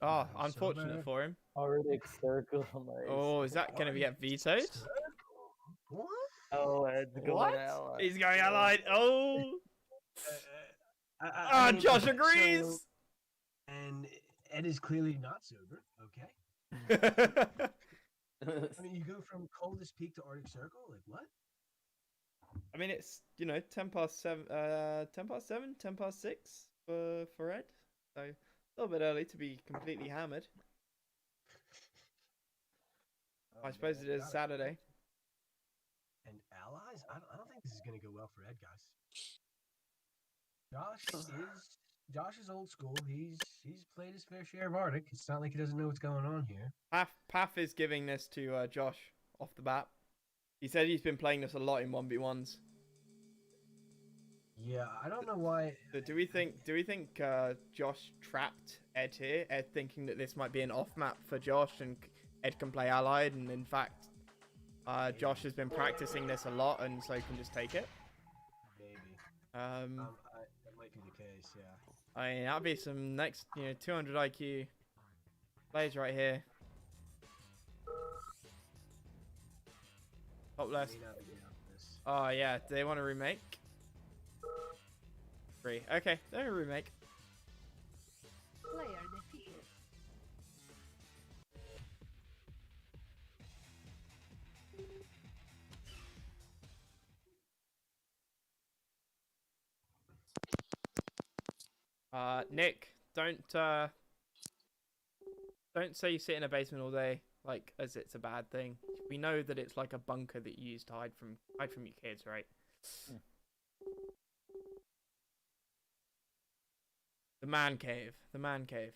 Oh, unfortunate for him. Arctic Circle. Nice. Oh, is that going to get vetoed? What? Oh, Ed's going What? Allied. He's going Allied. Oh. I mean, Josh okay, agrees. so- and Ed is clearly not sober. Okay. I mean, you go from coldest peak to Arctic Circle. Like what? I mean, it's 10 past 7, 10 past 7, 10 past 6 for Ed. So a little bit early to be completely hammered. I suppose it is Saturday. And allies? I don't think this is gonna go well for Ed, guys. Josh is old school. He's played his fair share of Arctic. It's not like he doesn't know what's going on here. Path is giving this to Josh off the bat. He said he's been playing this a lot in 1v1s. Yeah, I don't know why. So do we think Josh trapped Ed here? Ed thinking that this might be an off map for Josh and Ed can play Allied, and in fact, Josh has been practicing this a lot and so can just take it. Maybe. That might be the case. Yeah. I mean, that'll be some next 200 IQ plays right here. Top left. Oh yeah, do they want to remake? 3. Okay, they're a remake. Player defeated. Nick, don't say you sit in a basement all day like as it's a bad thing. We know that it's like a bunker that you use to hide from your kids, right? Mm. The man cave. The man cave.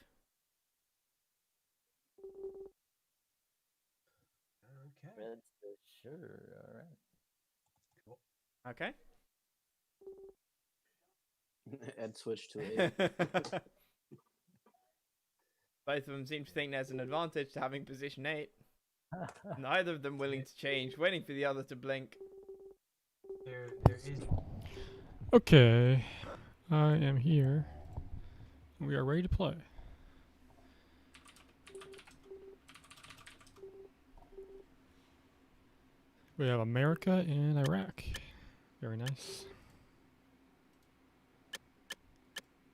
Okay. Red says sure. All right. Cool. Okay. Ed switched to 8. Both of them seem to think there's an advantage to having position 8. Neither of them willing to change, waiting for the other to blink. There is. Okay, I am here. We are ready to play. We have America and Iraq. Very nice.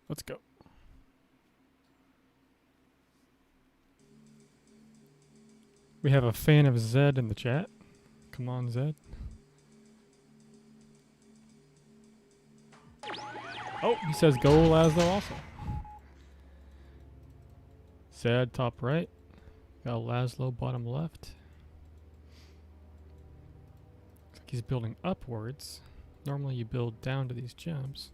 Let's go. We have a fan of Zedd in the chat. Come on, Zedd. Oh, he says go Lazlo also. Zedd top right. Got Lazlo bottom left. Looks like he's building upwards. Normally you build down to these gems.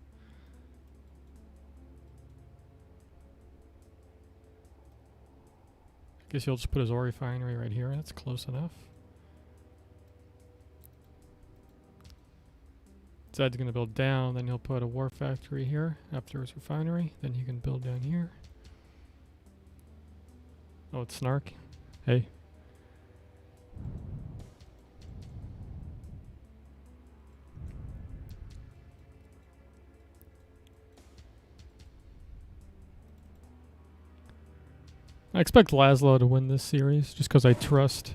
Guess he'll just put his ore refinery right here. That's close enough. Zedd's gonna build down, then he'll put a war factory here after his refinery. Then he can build down here. Oh, it's Snark. Hey. I expect Lazlo to win this series just because I trust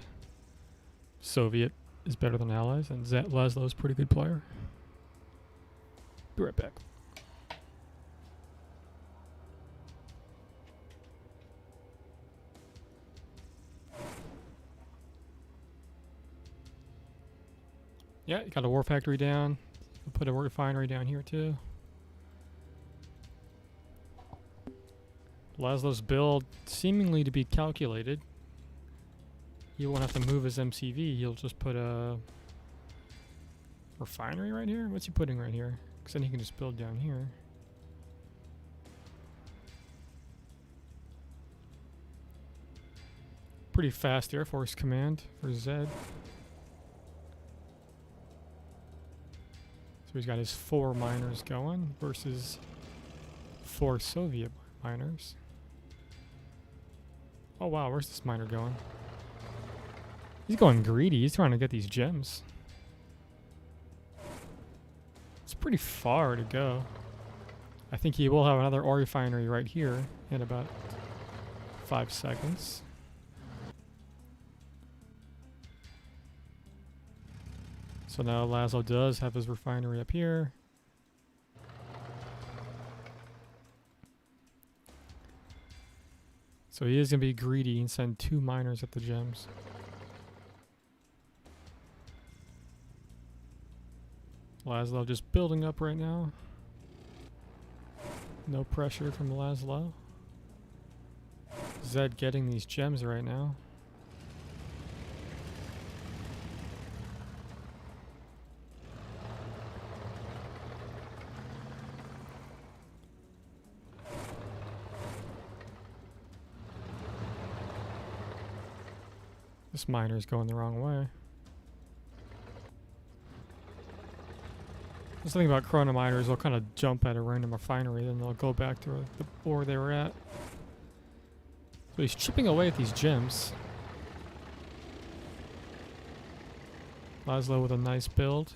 Soviet is better than Allies, and Lazlo is a pretty good player. Be right back. Yeah, you got a war factory down. We'll put a refinery down here too. Lazlo's build seemingly to be calculated. He won't have to move his MCV. He'll just put a refinery right here. What's he putting right here? Because then he can just build down here. Pretty fast Air Force command for Zedd. So he's got his 4 miners going versus 4 Soviet miners. Oh wow, where's this miner going? He's going greedy. He's trying to get these gems. It's pretty far to go. I think he will have another ore refinery right here in about 5 seconds. So now Lazlo does have his refinery up here. So he is going to be greedy and send 2 miners at the gems. Lazlo just building up right now. No pressure from Lazlo. Zedd getting these gems right now. This miner's going the wrong way. The thing about chrono miners, they'll kind of jump at a random refinery, then they'll go back to the ore they were at. So he's chipping away at these gems. Lazlo with a nice build.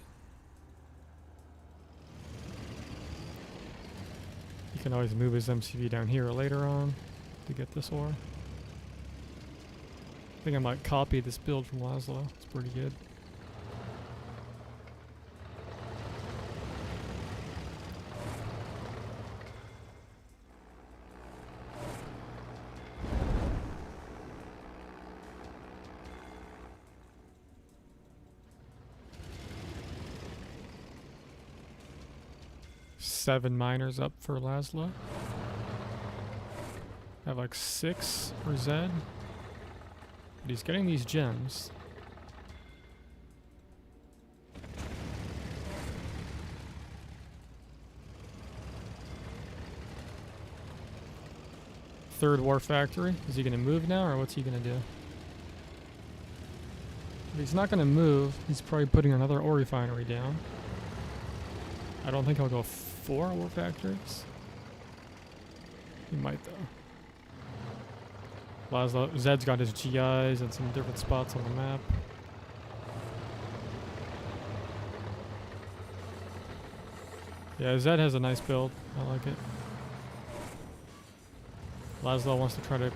He can always move his MCV down here later on to get this ore. I think I might copy this build from Lazlo. It's pretty good. Seven miners up for Lazlo. I have like 6 for Zedd. But he's getting these gems. Third war factory. Is he going to move now, or what's he going to do? If he's not going to move, he's probably putting another ore refinery down. I don't think he'll go 4 ore factories. He might though. Lazlo, Zedd's got his GIs and some different spots on the map. Yeah, Zedd has a nice build. I like it. Lazlo wants to try to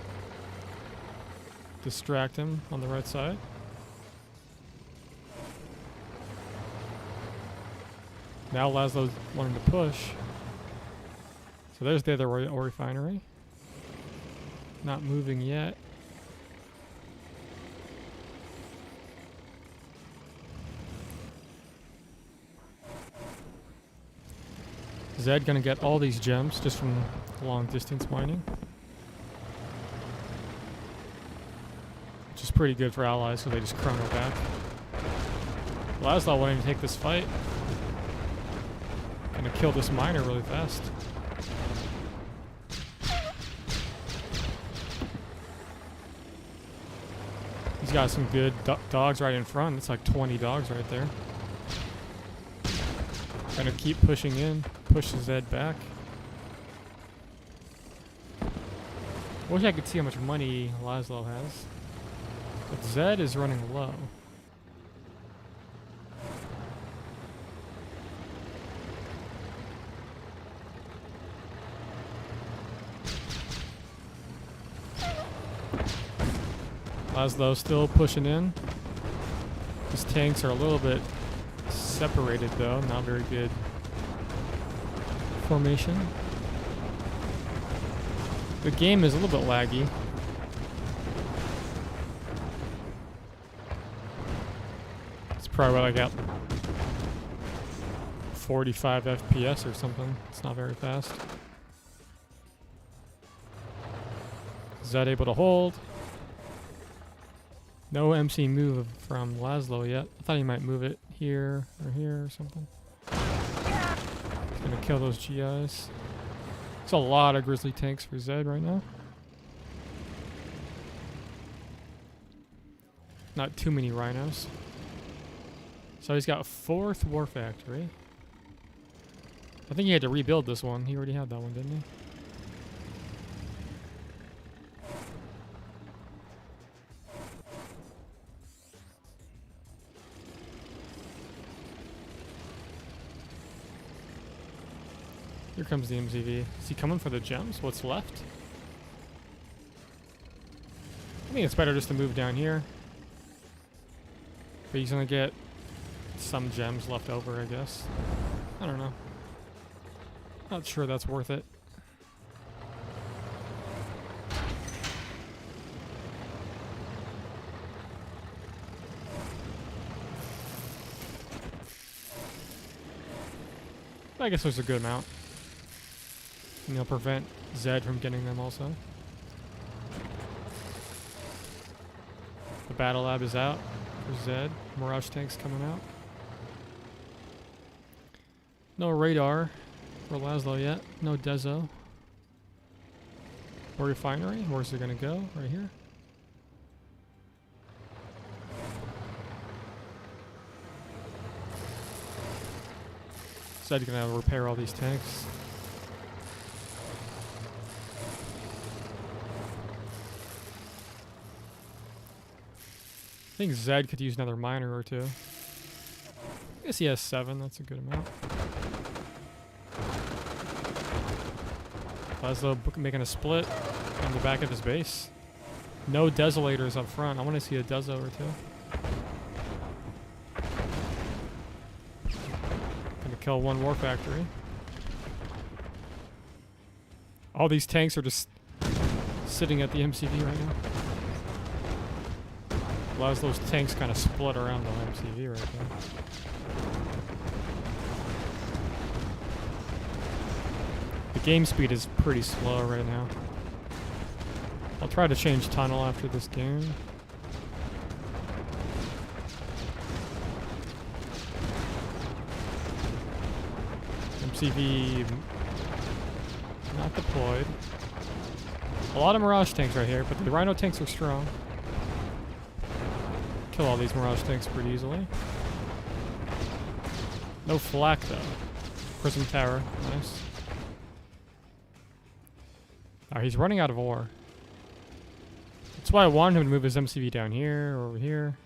distract him on the right side. Now Lazlo's wanting to push. So there's the other ore refinery. Not moving yet. Zedd gonna get all these gems just from long distance mining. Which is pretty good for allies, so they just chrono back. Lazlo wanting to take this fight. Gonna kill this miner really fast. He's got some good dogs right in front. It's like 20 dogs right there. Gonna keep pushing in. Push Zedd back. Wish I could see how much money Lazlo has. But Zedd is running low. Lazlo still pushing in. His tanks are a little bit separated though, not very good formation. The game is a little bit laggy. It's probably what I got 45 FPS or something. It's not very fast. Zedd able to hold. No MC move from Lazlo yet. I thought he might move it here or something. He's gonna kill those GIs. It's a lot of grizzly tanks for Zedd right now. Not too many rhinos. So he's got a 4th war factory. I think he had to rebuild this one. He already had that one, didn't he? Here comes the MZV. Is he coming for the gems? What's left? think it's better just to move down here. But he's gonna get some gems left over, I guess. I don't know. Not sure that's worth it. I guess there's a good amount. And they'll prevent Zedd from getting them also. The battle lab is out for Zedd. Mirage tanks coming out. No radar for Lazlo yet. No Dezo. Or refinery. Where's it gonna go? Right here. Zedd gonna repair all these tanks. I think Zedd could use another miner or two. I guess he has 7, that's a good amount. Lazlo making a split on the back of his base. No Desolators up front. I want to see a Dezo or two. Gonna kill one war factory. All these tanks are just sitting at the MCV right now. Lazlo's tanks kind of split around the MCV right now. The game speed is pretty slow right now. I'll try to change tunnel after this game. MCV not deployed. A lot of Mirage tanks right here, but the Rhino tanks are strong. Kill all these Mirage tanks pretty easily. No flak though. Prism tower, nice. Alright, he's running out of ore. That's why I wanted him to move his MCV down here or over here.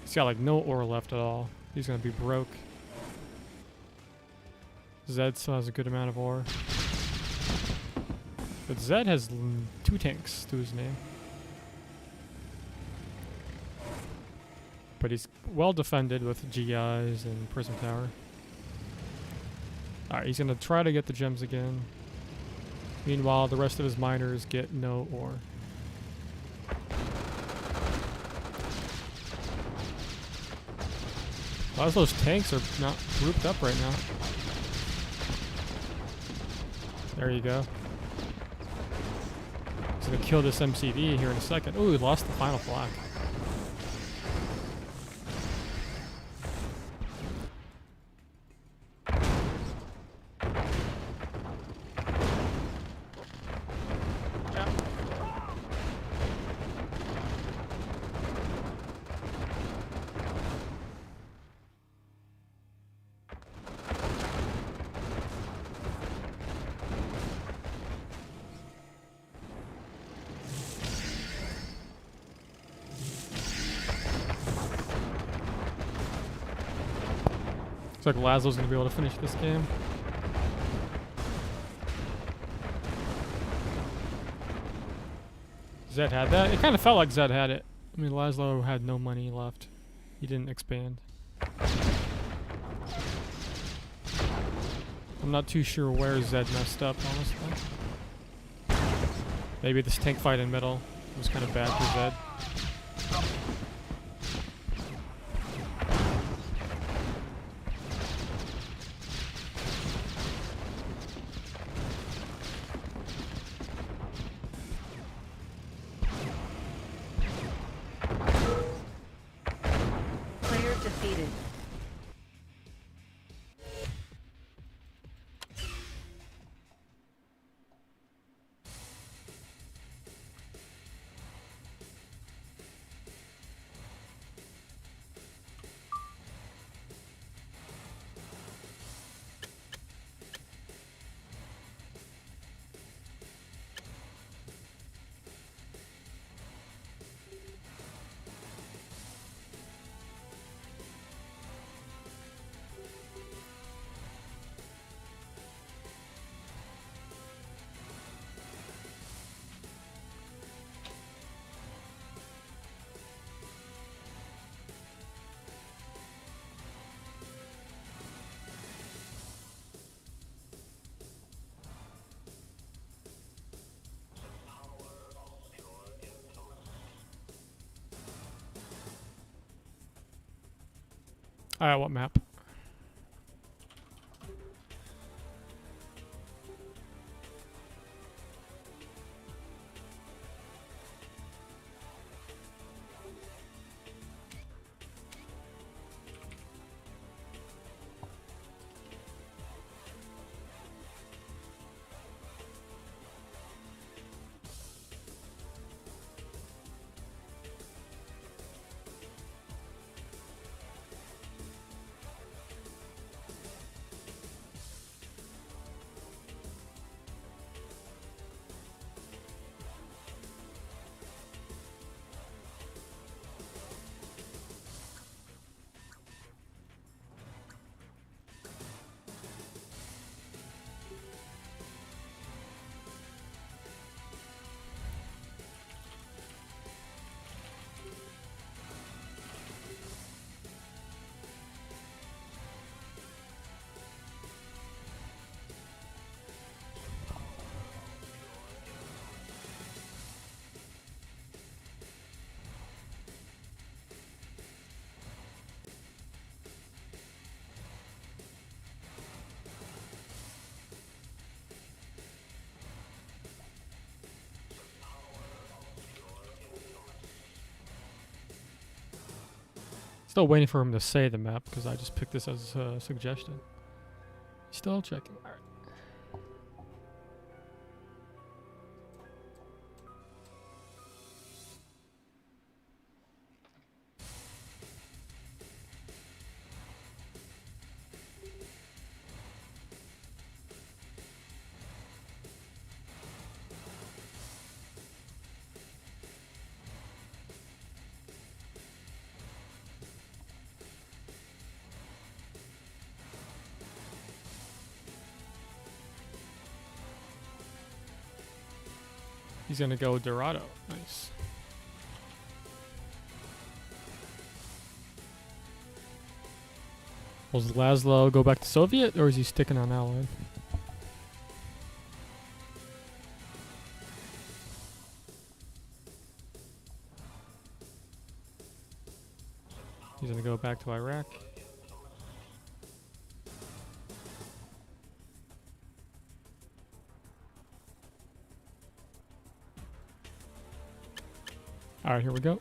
He's got like no ore left at all. He's gonna be broke. Zedd still has a good amount of ore. But Zedd has 2 tanks to his name. But he's well defended with GIs and Prism Tower. Alright, he's gonna try to get the gems again. Meanwhile, the rest of his miners get no ore. A lot of those tanks are not grouped up right now. There you go. He's gonna kill this MCV here in a second. Ooh, he lost the final flak. Looks like Lazlo's gonna be able to finish this game. Zedd had that? It kind of felt like Zedd had it. I mean, Lazlo had no money left. He didn't expand. I'm not too sure where Zedd messed up, honestly. Maybe this tank fight in middle was kind of bad for Zedd. Defeated. Alright, what map? Still waiting for him to say the map because I just picked this as a suggestion. Still checking. All right. He's gonna go Dorado. Nice. Will Lazlo go back to Soviet, or is he sticking on Allied? He's gonna go back to Iraq. All right, here we go.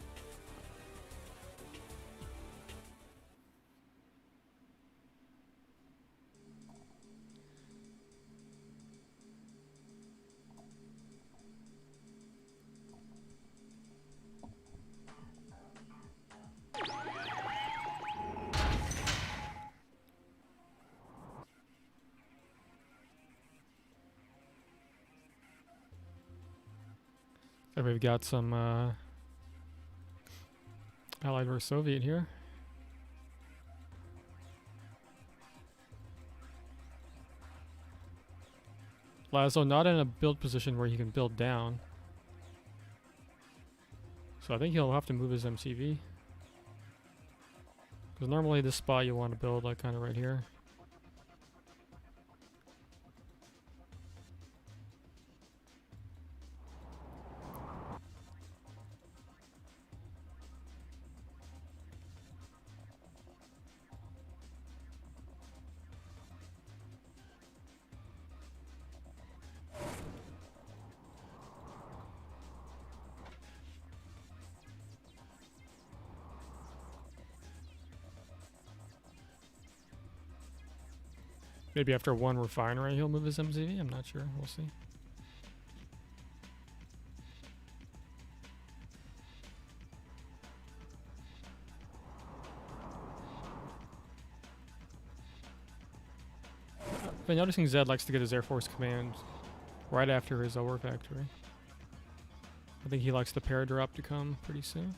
So we've got some Allied versus Soviet here. Lazlo not in a build position where he can build down. So I think he'll have to move his MCV. Because normally this spot you want to build like kind of right here. Maybe after one refinery he'll move his MCV. I'm not sure. We'll see. I've been noticing Zedd likes to get his Air Force Command right after his ore factory. I think he likes the paradrop to come pretty soon.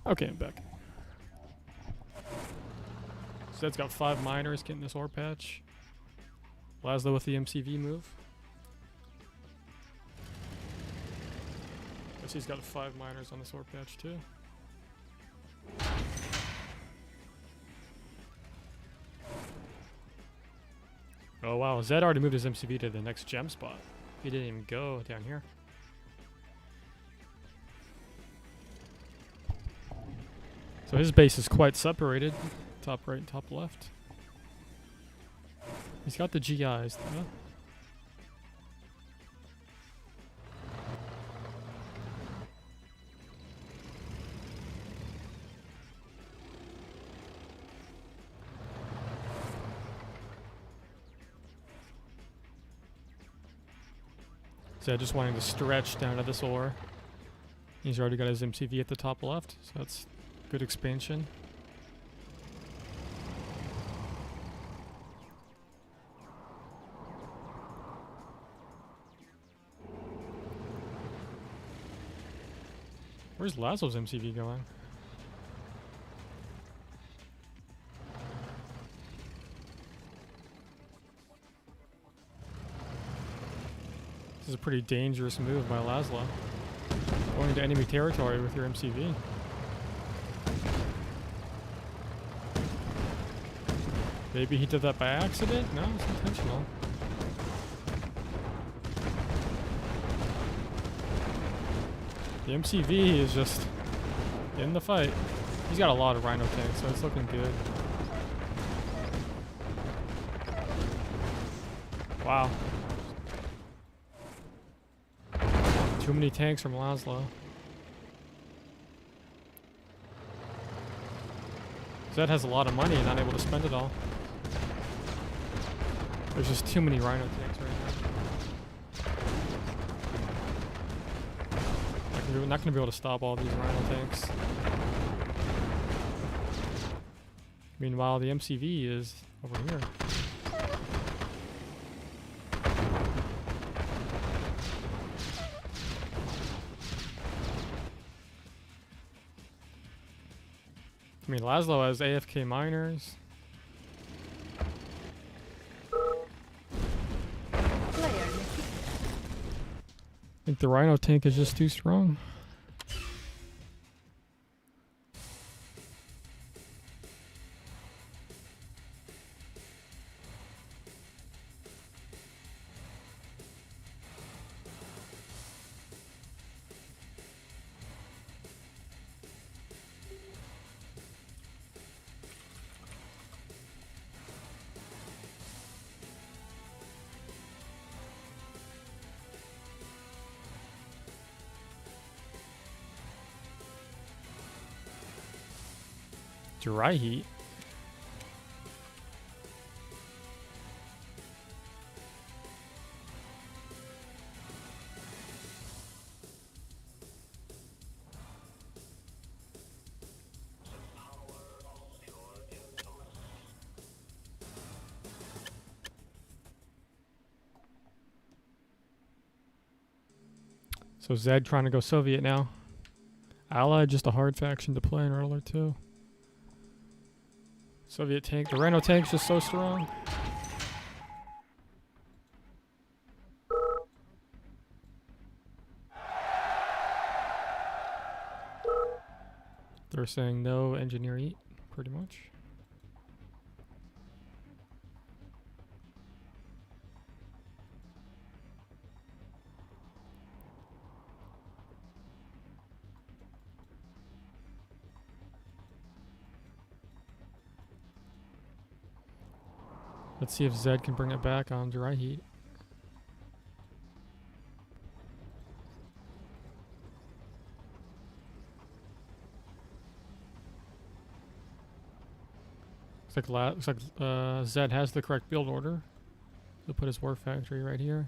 Okay, I'm back. Zedd's got 5 miners getting this ore patch. Lazlo with the MCV move. Guess he's got 5 miners on this ore patch too. Oh wow, Zedd already moved his MCV to the next gem spot. He didn't even go down here. So his base is quite separated. Top right and top left. He's got the GIs though. So just wanting to stretch down to this ore. He's already got his MCV at the top left, so that's good expansion. Where's Lazlo's MCV going? This is a pretty dangerous move by Lazlo. Going into enemy territory with your MCV. Maybe he did that by accident? No, it's intentional. The MCV is just in the fight. He's got a lot of Rhino tanks, so it's looking good. Wow. Too many tanks from Lazlo. Zedd has a lot of money and not able to spend it all. There's just too many Rhino tanks right now. We're not going to be able to stop all these Rhino tanks. Meanwhile, the MCV is over here. I mean, Lazlo has AFK miners. I think the Rhino tank is just too strong. Dry heat. So Zedd trying to go Soviet now. Allied just a hard faction to play in Roller 2. Soviet tank. The Rhino tank's just so strong. They're saying no engineer eat, pretty much. Let's see if Zedd can bring it back on dry heat. Looks like Zedd has the correct build order. He'll put his war factory right here.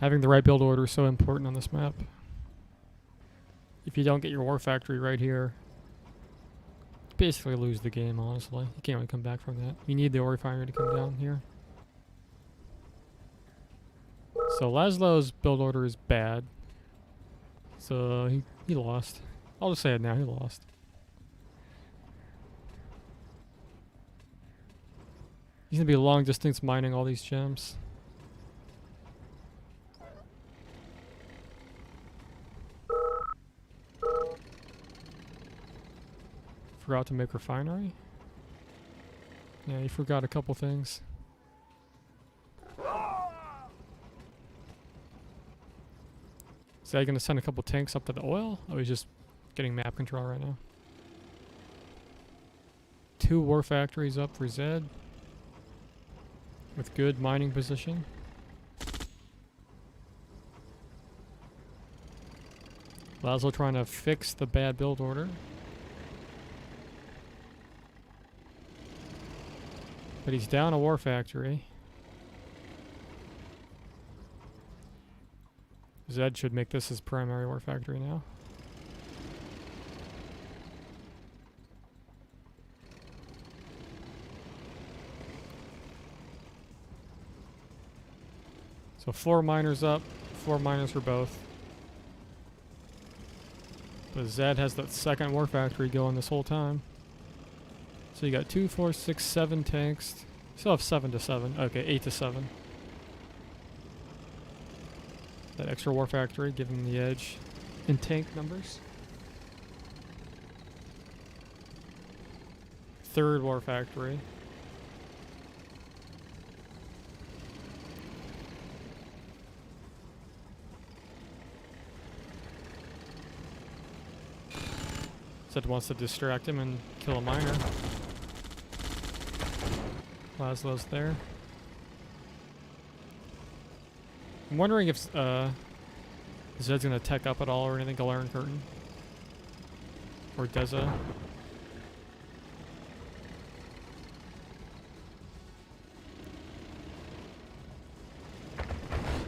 Having the right build order is so important on this map. If you don't get your war factory right here, you basically lose the game, honestly. You can't really come back from that. You need the ore refinery to come down here. So Lazlo's build order is bad. So he lost. I'll just say it now, he lost. He's gonna be long distance mining all these gems. Forgot to make refinery? Yeah, you forgot a couple things. Is that gonna send a couple tanks up to the oil? Oh, he's just getting map control right now. 2 war factories up for Zedd. With good mining position. Lazlo trying to fix the bad build order. But he's down a war factory. Zedd should make this his primary war factory now. So 4 miners up, 4 miners for both. But Zedd has that second war factory going this whole time. So you got 2, 4, 6, 7 tanks. Still have 7 to 7. Okay, 8 to 7. That extra war factory giving him the edge in tank numbers. 3rd war factory. Zedd wants to distract him and kill a miner. Lazlo's there. I'm wondering if Zedd's gonna tech up at all or anything to Iron Curtain. Or Deza.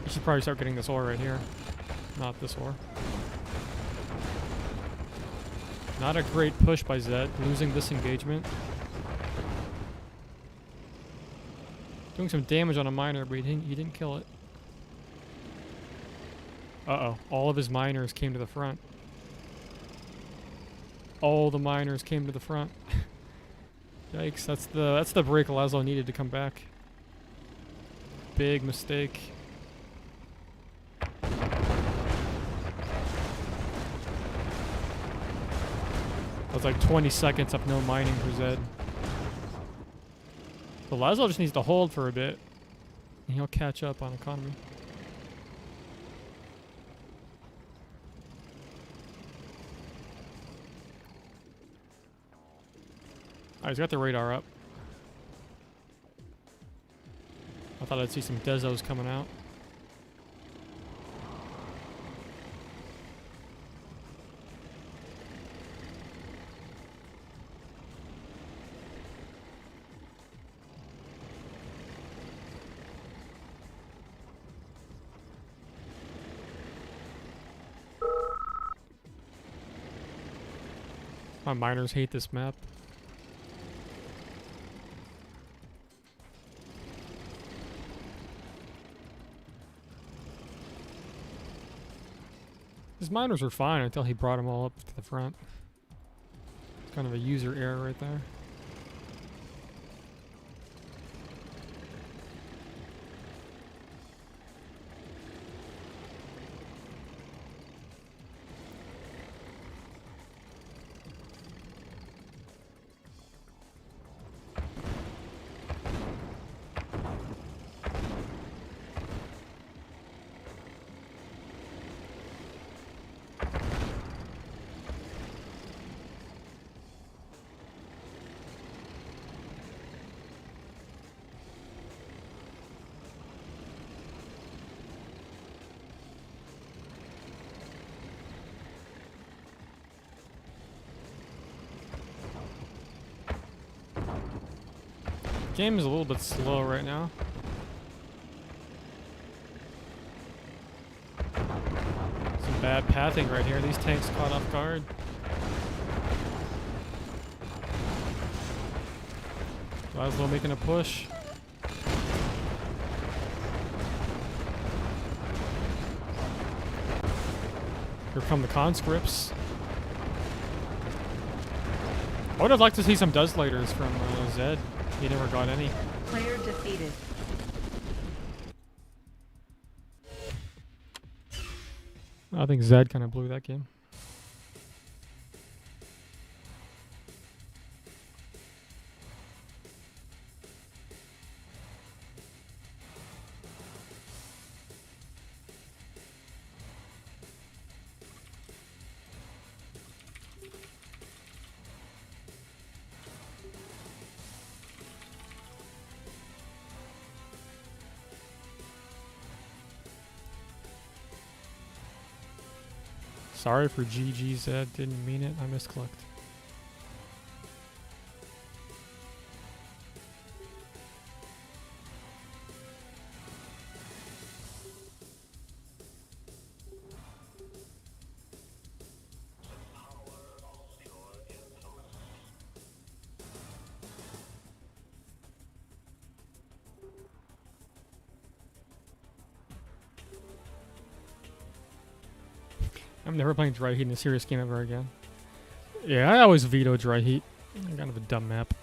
You should probably start getting this ore right here. Not this ore. Not a great push by Zedd, losing this engagement. Doing some damage on a miner, but he didn't kill it. Uh-oh, all of his miners came to the front. All the miners came to the front. Yikes, that's the break Lazlo needed to come back. Big mistake. That's like 20 seconds of no mining for Zedd. But Lazlo just needs to hold for a bit, and he'll catch up on economy. Alright, he's got the radar up. I thought I'd see some Dezos coming out. My miners hate this map. His miners were fine until he brought them all up to the front. It's kind of a user error right there. Game is a little bit slow right now. Some bad pathing right here. These tanks caught off guard. Lazlo making a push. Here come the conscripts. I would have liked to see some Duzlators from Zedd. He never got any. Player defeated. I think Zedd kind of blew that game. Sorry for GG Zedd, didn't mean it, I misclicked. I'm never playing dry heat in a serious game ever again. Yeah, I always veto dry heat. Kind of a dumb map.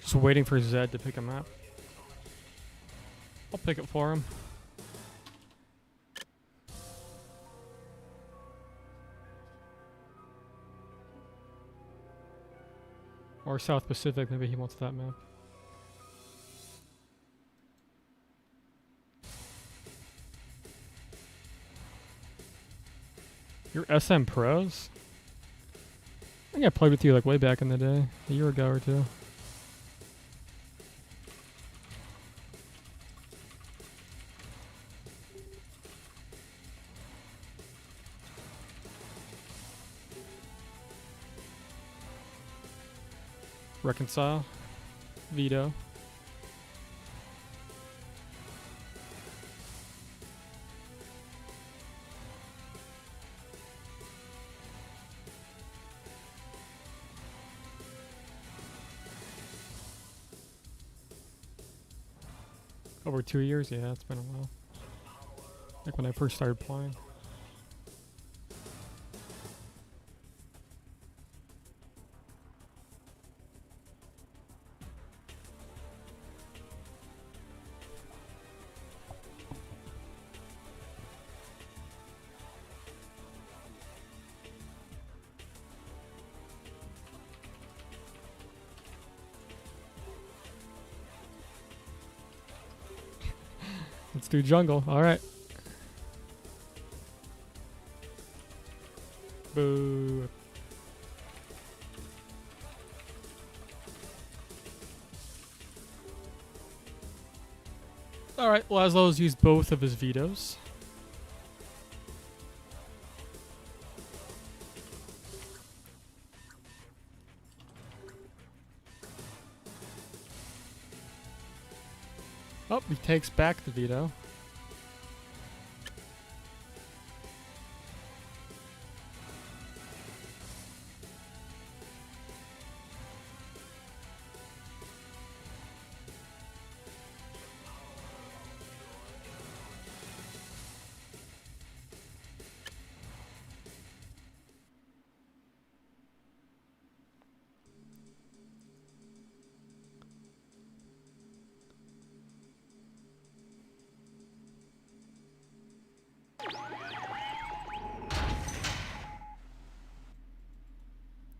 Just waiting for Zedd to pick a map. I'll pick it for him. Or South Pacific, maybe he wants that map. You're SM Pros? I think I played with you like way back in the day, a year ago or two. Reconcile. Veto. Over 2 years? Yeah, it's been a while. Like when I first started playing. Let's do jungle. All right. Boo. All right. Lazlo's used both of his vetoes. Oh, he takes back the veto.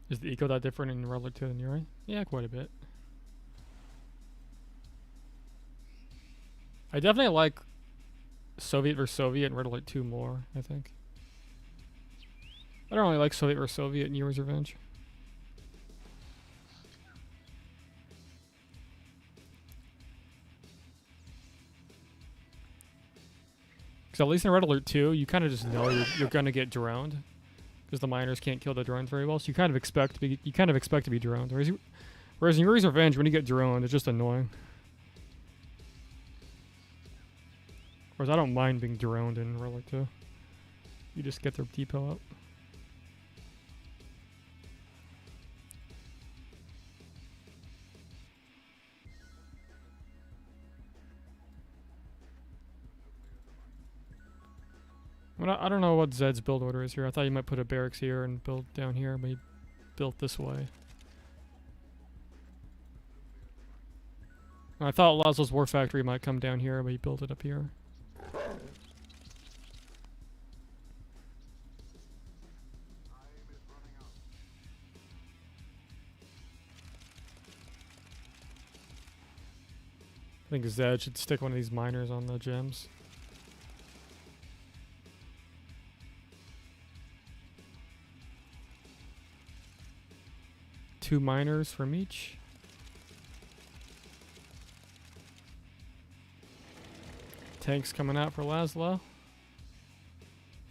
Is the eco that different in Red Alert 2 than Uri? Yeah, quite a bit. I definitely like Soviet versus Soviet in Red Alert 2 more, I think. I don't really like Soviet versus Soviet in Yuri's Revenge. Because at least in Red Alert 2, you kind of just know you're gonna get droned, because the miners can't kill the drones very well. So you kind of expect to be droned. Whereas in Yuri's Revenge, when you get droned, it's just annoying. Whereas I don't mind being droned in Red Alert 2. You just get their depot up. I don't know what Zedd's build order is here. I thought you might put a barracks here and build down here, but he built this way. I thought Lazlo's War Factory might come down here, but he built it up here. I think Zedd should stick one of these miners on the gems. Two miners from each. Tanks coming out for Lazlo.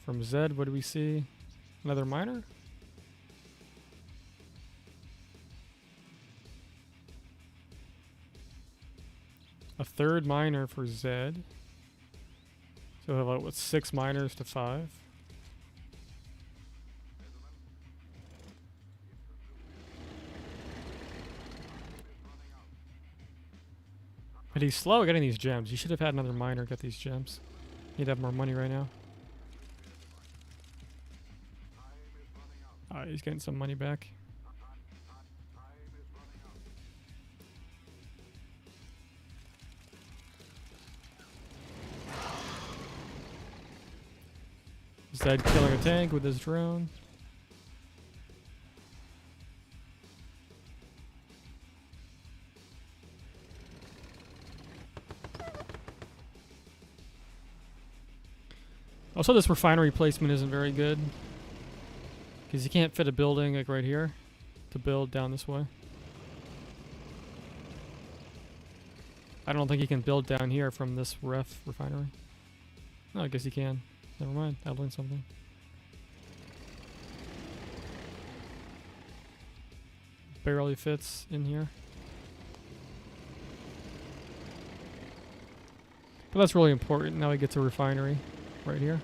From Zedd, what do we see? Another miner? A third miner for Zedd. So we'll have, what, 6 miners to 5. But he's slow at getting these gems. You should have had another miner get these gems. He'd have more money right now. Alright, he's getting some money back. Zedd killing a tank with his drone. Also, this refinery placement isn't very good, because you can't fit a building like right here to build down this way. I don't think you can build down here from this refinery. No, I guess you can. Never mind, I learned something. Barely fits in here. But that's really important. Now we get to refinery right here.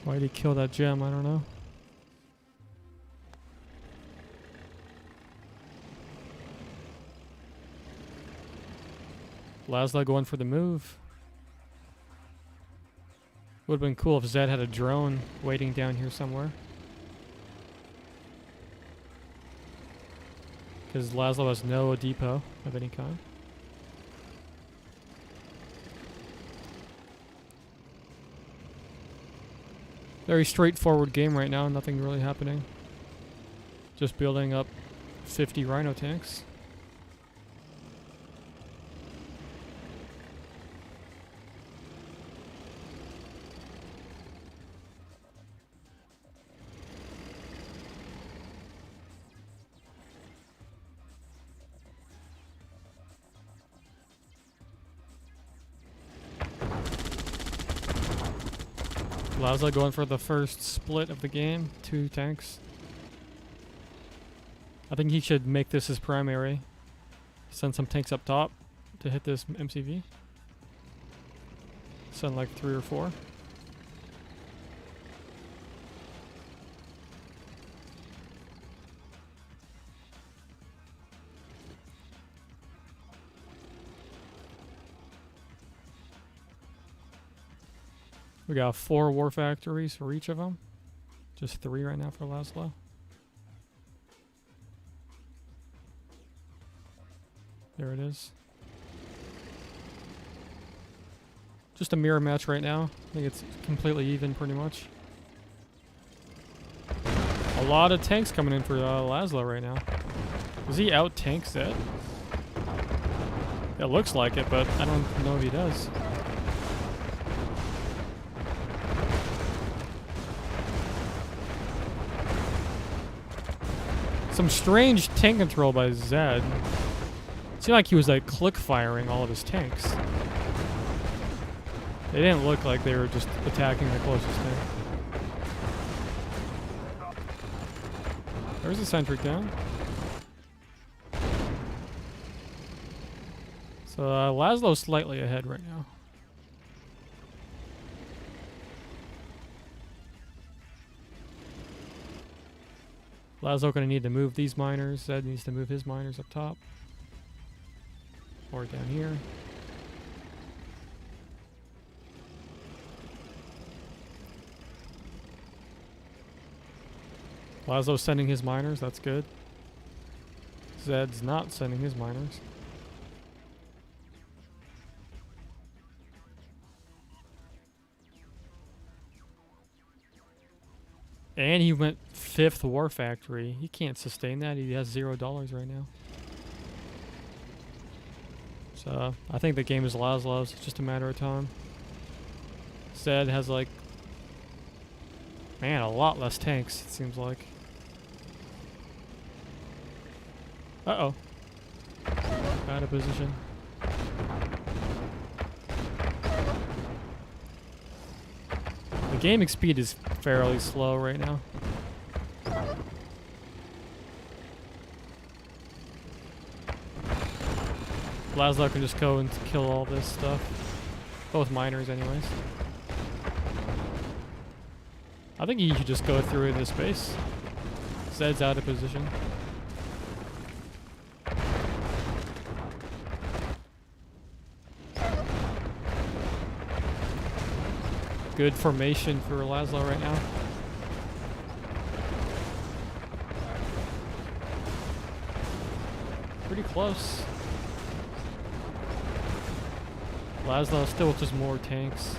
Why did he kill that gem? I don't know. Lazlo going for the move. Would have been cool if Zedd had a drone waiting down here somewhere. Because Lazlo has no depot of any kind. Very straightforward game right now, nothing really happening. Just building up 50 Rhino tanks. Lazlo going for the first split of the game. 2 tanks. I think he should make this his primary. Send some tanks up top to hit this MCV. Send like 3 or 4. We got 4 war factories for each of them. Just 3 right now for Lazlo. There it is. Just a mirror match right now. I think it's completely even pretty much. lot of tanks coming in for Lazlo right now. Does he out tank Zedd? It looks like it, but I don't know if he does. Some strange tank control by Zedd. It seemed like he was like click firing all of his tanks. They didn't look like they were just attacking the closest tank. There's a sentry down. So Lazlo's slightly ahead right now. Lazlo gonna need to move these miners. Zedd needs to move his miners up top. Or down here. Lazlo's sending his miners, that's good. Zedd's not sending his miners. And he went 5th War Factory. He can't sustain that. He has $0 right now. So, I think the game is Lazlo's. It's just a matter of time. Zedd has like... Man, a lot less tanks, it seems like. Uh-oh. Out of position. The gaming speed is fairly slow right now. Lazlo can just go and kill all this stuff. Both miners anyways. I think he should just go through into space. Zedd's out of position. Good formation for Lazlo right now. Pretty close. Lazlo still with just more tanks.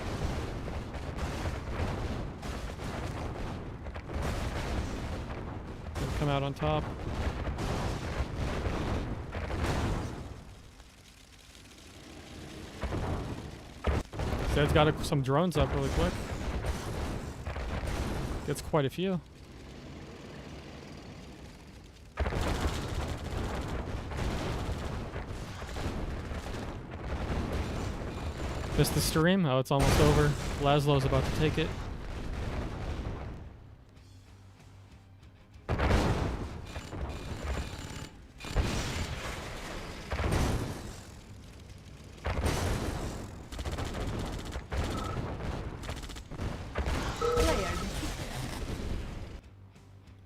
Gonna come out on top. Zedd's got some drones up really quick. Gets quite a few. Missed the stream. Oh, it's almost over. Lazlo's about to take it.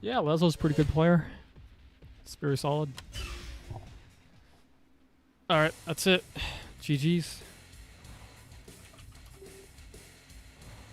Yeah, Lazlo's a pretty good player. It's very solid. Alright, that's it. GG's.